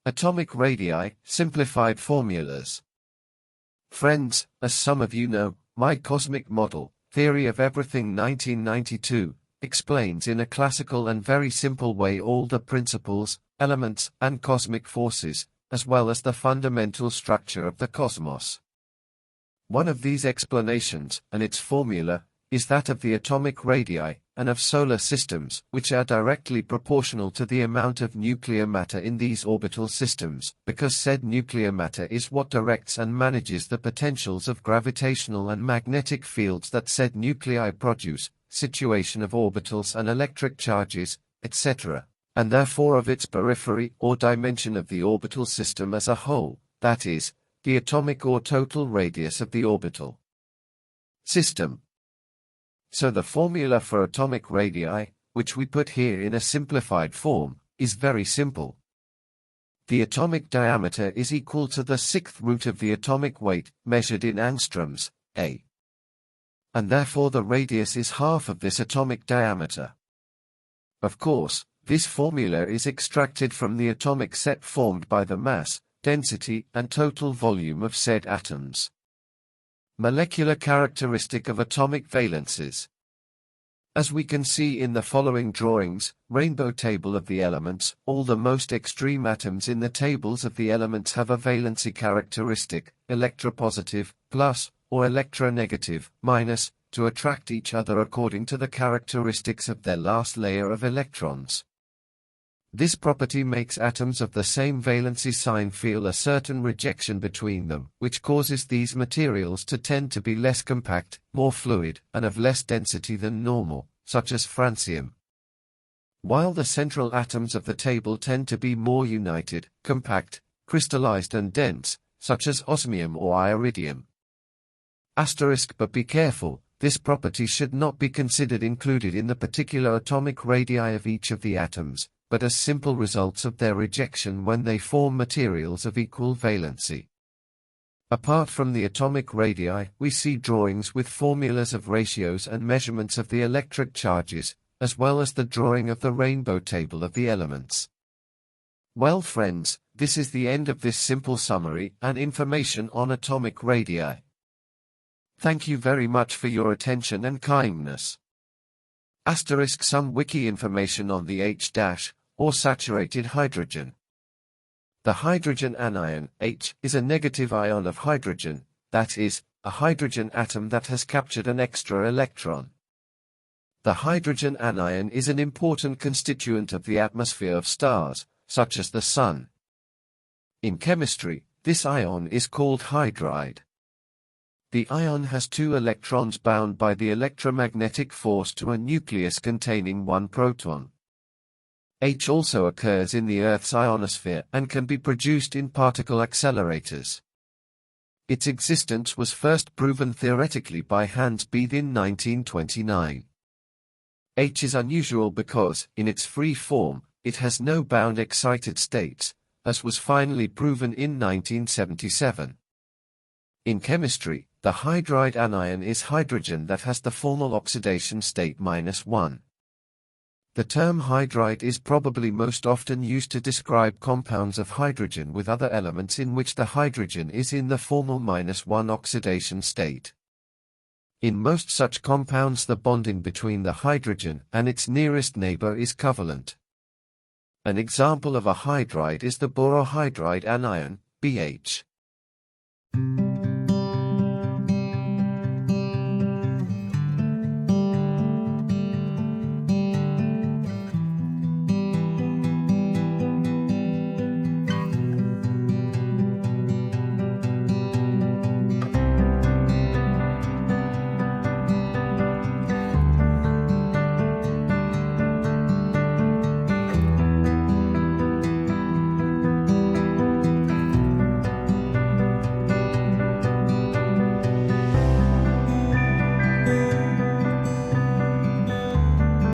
Atomic radii, simplified formulas. Friends, as some of you know, my cosmic model, Theory of Everything 1992, explains in a classical and very simple way all the principles, elements, and cosmic forces, as well as the fundamental structure of the cosmos. One of these explanations, and its formula, is that of the atomic radii, and of solar systems, which are directly proportional to the amount of nuclear matter in these orbital systems, because said nuclear matter is what directs and manages the potentials of gravitational and magnetic fields that said nuclei produce, situation of orbitals and electric charges, etc., and therefore of its periphery or dimension of the orbital system as a whole, that is, the atomic or total radius of the orbital system. So the formula for atomic radii, which we put here in a simplified form, is very simple. The atomic diameter is equal to the sixth root of the atomic weight, measured in angstroms, A. And therefore the radius is half of this atomic diameter. Of course, this formula is extracted from the atomic set formed by the mass, density, and total volume of said atoms. Molecular characteristic of atomic valences. As we can see in the following drawings, rainbow table of the elements, all the most extreme atoms in the tables of the elements have a valency characteristic, electropositive, plus, or electronegative, minus, to attract each other according to the characteristics of their last layer of electrons. This property makes atoms of the same valency sign feel a certain rejection between them, which causes these materials to tend to be less compact, more fluid, and of less density than normal, such as francium. While the central atoms of the table tend to be more united, compact, crystallized and dense, such as osmium or iridium. But be careful, this property should not be considered included in the particular atomic radii of each of the atoms, but as simple results of their rejection when they form materials of equal valency. Apart from the atomic radii, we see drawings with formulas of ratios and measurements of the electric charges, as well as the drawing of the rainbow table of the elements. Well friends, this is the end of this simple summary and information on atomic radii. Thank you very much for your attention and kindness. Some wiki information on the H- or saturated hydrogen. The hydrogen anion, H, is a negative ion of hydrogen, that is, a hydrogen atom that has captured an extra electron. The hydrogen anion is an important constituent of the atmosphere of stars, such as the Sun. In chemistry, this ion is called hydride. The ion has 2 electrons bound by the electromagnetic force to a nucleus containing 1 proton. H also occurs in the Earth's ionosphere and can be produced in particle accelerators. Its existence was first proven theoretically by Hans Bethe in 1929. H is unusual because, in its free form, it has no bound excited states, as was finally proven in 1977. In chemistry, the hydride anion is hydrogen that has the formal oxidation state -1. The term hydride is probably most often used to describe compounds of hydrogen with other elements in which the hydrogen is in the formal -1 oxidation state. In most such compounds the bonding between the hydrogen and its nearest neighbor is covalent. An example of a hydride is the borohydride anion, BH.